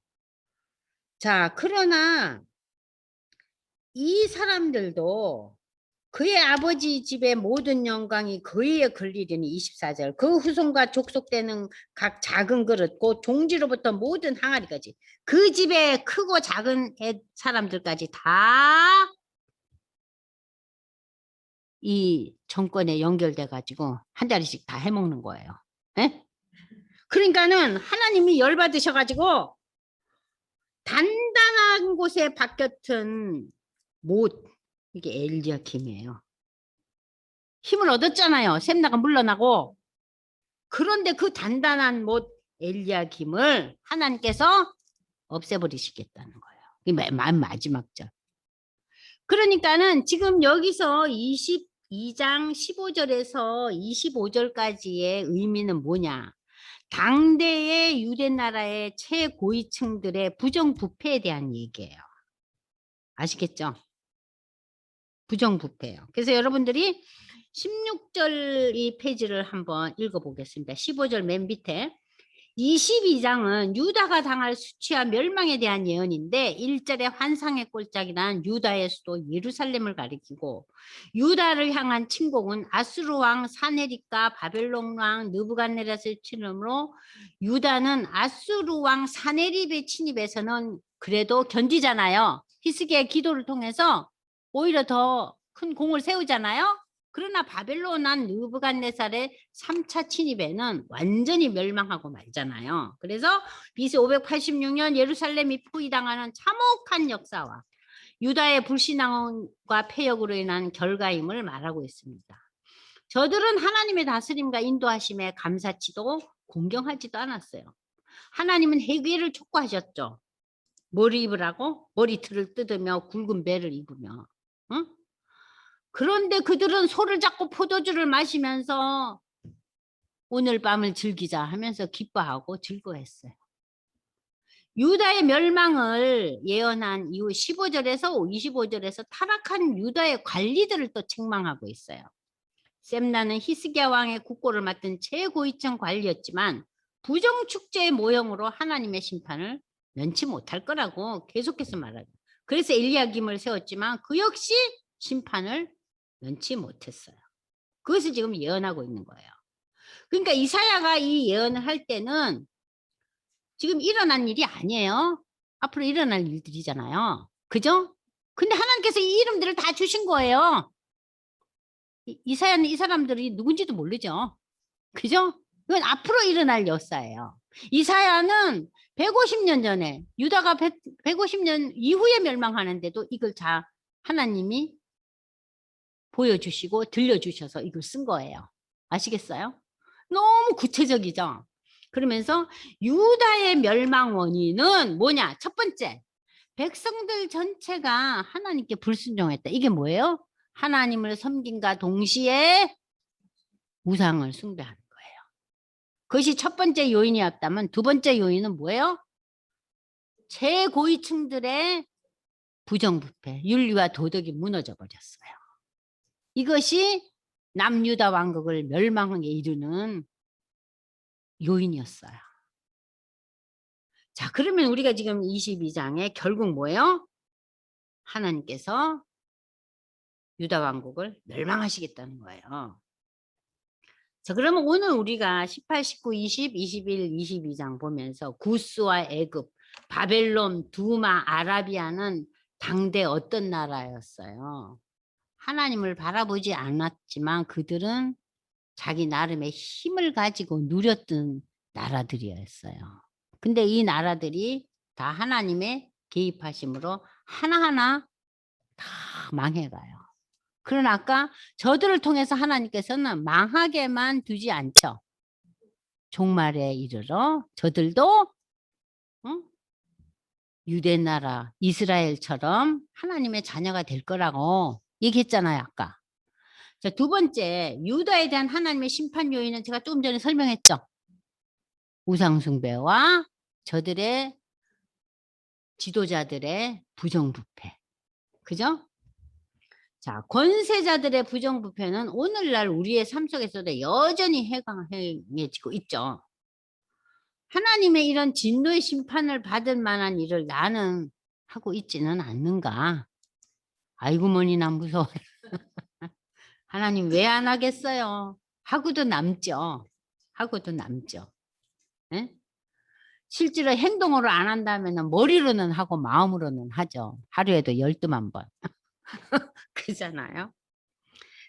[SPEAKER 1] 자, 그러나 이 사람들도 그의 아버지 집의 모든 영광이 그에 걸리리니 24절. 그 후손과 족속되는 각 작은 그릇 곧 종지로부터 모든 항아리까지 그 집의 크고 작은 사람들까지 다 이 정권에 연결돼 가지고 한 자리씩 다 해먹는 거예요. 에? 그러니까는 하나님이 열받으셔 가지고 단단한 곳에 박혔던 못, 이게 엘리야킴이에요. 힘을 얻었잖아요. 셈나가 물러나고. 그런데 그 단단한 못 엘리야킴을 하나님께서 없애버리시겠다는 거예요. 이게 마지막 절. 그러니까는 지금 여기서 22장 15절에서 25절까지의 의미는 뭐냐? 당대의 유대 나라의 최고위층들의 부정부패에 대한 얘기예요. 아시겠죠? 부정부패예요. 그래서 여러분들이 16절 이 페이지를 한번 읽어보겠습니다. 15절 맨 밑에 22장은 유다가 당할 수치와 멸망에 대한 예언인데 1절의 환상의 꼴짝이란 유다의 수도 예루살렘을 가리키고 유다를 향한 침공은 아수르 왕 사네립과 바벨론 왕 느부갓네살의 침입으로 유다는 아수르 왕 사네립의 침입에서는 그래도 견디잖아요. 히스기야의 기도를 통해서 오히려 더 큰 공을 세우잖아요. 그러나 바벨론 왕 느부갓네살의 3차 침입에는 완전히 멸망하고 말잖아요. 그래서 BC 586년 예루살렘이 포위당하는 참혹한 역사와 유다의 불신앙과 폐역으로 인한 결과임을 말하고 있습니다. 저들은 하나님의 다스림과 인도하심에 감사치도 공경하지도 않았어요. 하나님은 회개를 촉구하셨죠. 뭘 입으라고? 머리털을 뜯으며 굵은 배를 입으며. 응? 그런데 그들은 소를 잡고 포도주를 마시면서 오늘 밤을 즐기자 하면서 기뻐하고 즐거워했어요. 유다의 멸망을 예언한 이후 15절에서 25절에서 타락한 유다의 관리들을 또 책망하고 있어요. 셈나는 히스기야 왕의 국고를 맡은 최고위층 관리였지만 부정축제의 모형으로 하나님의 심판을 면치 못할 거라고 계속해서 말하죠. 그래서 엘리야김을 세웠지만 그 역시 심판을 면치 못했어요. 그것을 지금 예언하고 있는 거예요. 그러니까 이사야가 이 예언을 할 때는 지금 일어난 일이 아니에요. 앞으로 일어날 일들이잖아요. 그죠? 근데 하나님께서 이 이름들을 다 주신 거예요. 이사야는 이 사람들이 누군지도 모르죠. 그죠? 이건 앞으로 일어날 역사예요. 이사야는 150년 전에 유다가 150년 이후에 멸망하는데도 이걸 다 하나님이 보여주시고 들려주셔서 이걸 쓴 거예요. 아시겠어요? 너무 구체적이죠? 그러면서 유다의 멸망 원인은 뭐냐? 첫 번째, 백성들 전체가 하나님께 불순종했다. 이게 뭐예요? 하나님을 섬김과 동시에 우상을 숭배하는 거예요. 그것이 첫 번째 요인이었다면 두 번째 요인은 뭐예요? 최고위층들의 부정부패, 윤리와 도덕이 무너져 버렸어요. 이것이 남유다 왕국을 멸망에 이르는 요인이었어요. 자, 그러면 우리가 지금 22장에 결국 뭐예요? 하나님께서 유다 왕국을 멸망하시겠다는 거예요. 자, 그러면 오늘 우리가 18, 19, 20, 21, 22장 보면서 구스와 애굽, 바벨론, 두마, 아라비아는 당대 어떤 나라였어요? 하나님을 바라보지 않았지만 그들은 자기 나름의 힘을 가지고 누렸던 나라들이었어요. 근데 이 나라들이 다 하나님의 개입하심으로 하나하나 다 망해가요. 그러나 아까 저들을 통해서 하나님께서는 망하게만 두지 않죠. 종말에 이르러 저들도 유대 나라 이스라엘처럼 하나님의 자녀가 될 거라고 얘기했잖아요. 아까. 자, 두 번째, 유다에 대한 하나님의 심판 요인은 제가 조금 전에 설명했죠. 우상숭배와 저들의 지도자들의 부정부패. 그죠? 자, 권세자들의 부정부패는 오늘날 우리의 삶 속에서도 여전히 행해지고 있죠. 하나님의 이런 진노의 심판을 받을 만한 일을 나는 하고 있지는 않는가? 아이고 머니 난 무서워. 하나님 왜 안 하겠어요? 하고도 남죠. 하고도 남죠. 네? 실제로 행동으로 안 한다면 머리로는 하고 마음으로는 하죠. 하루에도 12만 번. 그잖아요.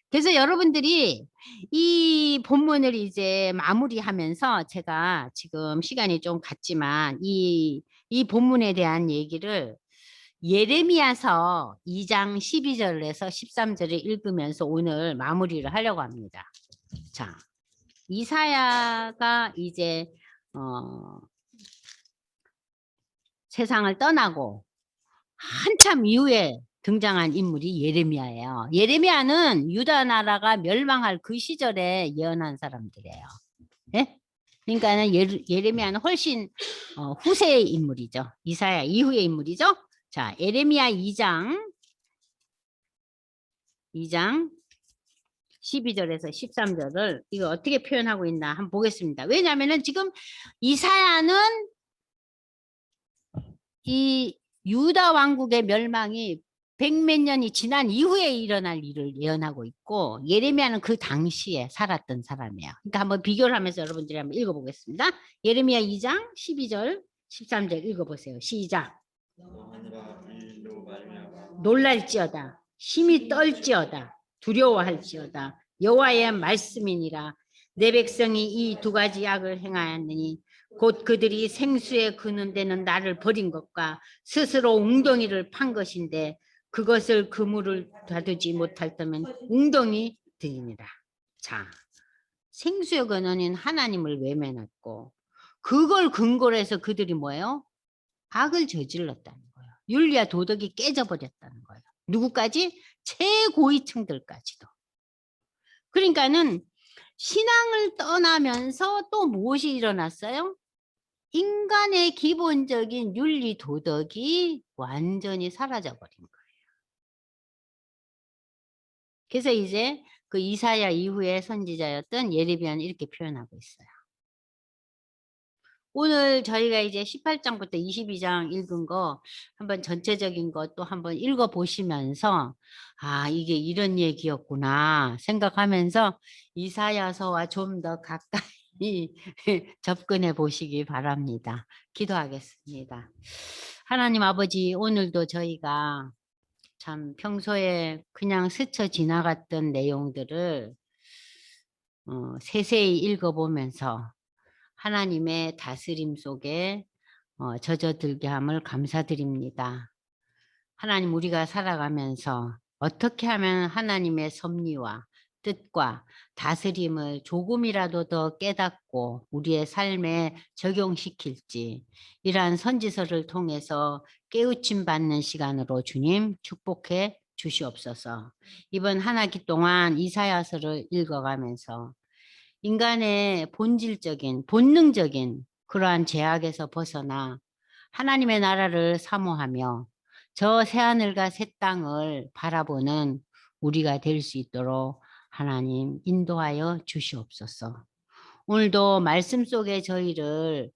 [SPEAKER 1] 그래서 여러분들이 이 본문을 이제 마무리하면서 제가 지금 시간이 좀 갔지만 이 본문에 대한 얘기를 예레미야서 2장 12절에서 13절을 읽으면서 오늘 마무리를 하려고 합니다. 자, 이사야가 이제 세상을 떠나고 한참 이후에 등장한 인물이 예레미야예요. 예레미야는 유다 나라가 멸망할 그 시절에 예언한 사람들이에요. 네? 그러니까는 예레미야는 훨씬 후세의 인물이죠. 이사야 이후의 인물이죠. 자, 예레미야 2장 12절에서 13절을 이거 어떻게 표현하고 있나 한번 보겠습니다. 왜냐하면은 지금 이사야는 이 유다 왕국의 멸망이 백몇 년이 지난 이후에 일어날 일을 예언하고 있고 예레미야는 그 당시에 살았던 사람이에요. 그러니까 한번 비교를 하면서 여러분들이 한번 읽어보겠습니다. 예레미야 2장 12절 13절 읽어보세요. 시작. 놀랄지어다 심히 떨지어다 두려워할지어다 여호와의 말씀이니라 내 백성이 이 두 가지 악을 행하였느니 곧 그들이 생수에 그는 데는 나를 버린 것과 스스로 웅덩이를 판 것인데 그것을 그물을 다두지 못할 때면 웅덩이 들이니라. 자, 생수의 근원인 하나님을 외면했고 그걸 근거로 해서 그들이 뭐예요? 악을 저질렀다는 거예요. 윤리와 도덕이 깨져버렸다는 거예요. 누구까지? 최고위층들까지도. 그러니까는 신앙을 떠나면서 또 무엇이 일어났어요? 인간의 기본적인 윤리 도덕이 완전히 사라져버린 거예요. 그래서 이제 그 이사야 이후의 선지자였던 예레미야는 이렇게 표현하고 있어요. 오늘 저희가 이제 18장부터 22장 읽은 거 한번 전체적인 것도 한번 읽어보시면서 아 이게 이런 얘기였구나 생각하면서 이사야서와 좀 더 가까이 접근해 보시기 바랍니다. 기도하겠습니다. 하나님 아버지 오늘도 저희가 참 평소에 그냥 스쳐 지나갔던 내용들을 세세히 읽어보면서 하나님의 다스림 속에 젖어들게 함을 감사드립니다. 하나님 우리가 살아가면서 어떻게 하면 하나님의 섭리와 뜻과 다스림을 조금이라도 더 깨닫고 우리의 삶에 적용시킬지 이러한 선지서를 통해서 깨우침 받는 시간으로 주님 축복해 주시옵소서. 이번 한 학기 동안 이사야서를 읽어가면서 인간의 본질적인 본능적인 그러한 죄악에서 벗어나 하나님의 나라를 사모하며 저 새하늘과 새 땅을 바라보는 우리가 될 수 있도록 하나님 인도하여 주시옵소서. 오늘도 말씀 속에 저희를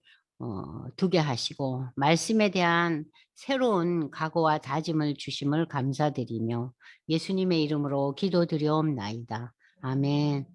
[SPEAKER 1] 두게 하시고 말씀에 대한 새로운 각오와 다짐을 주심을 감사드리며 예수님의 이름으로 기도드리옵나이다. 아멘.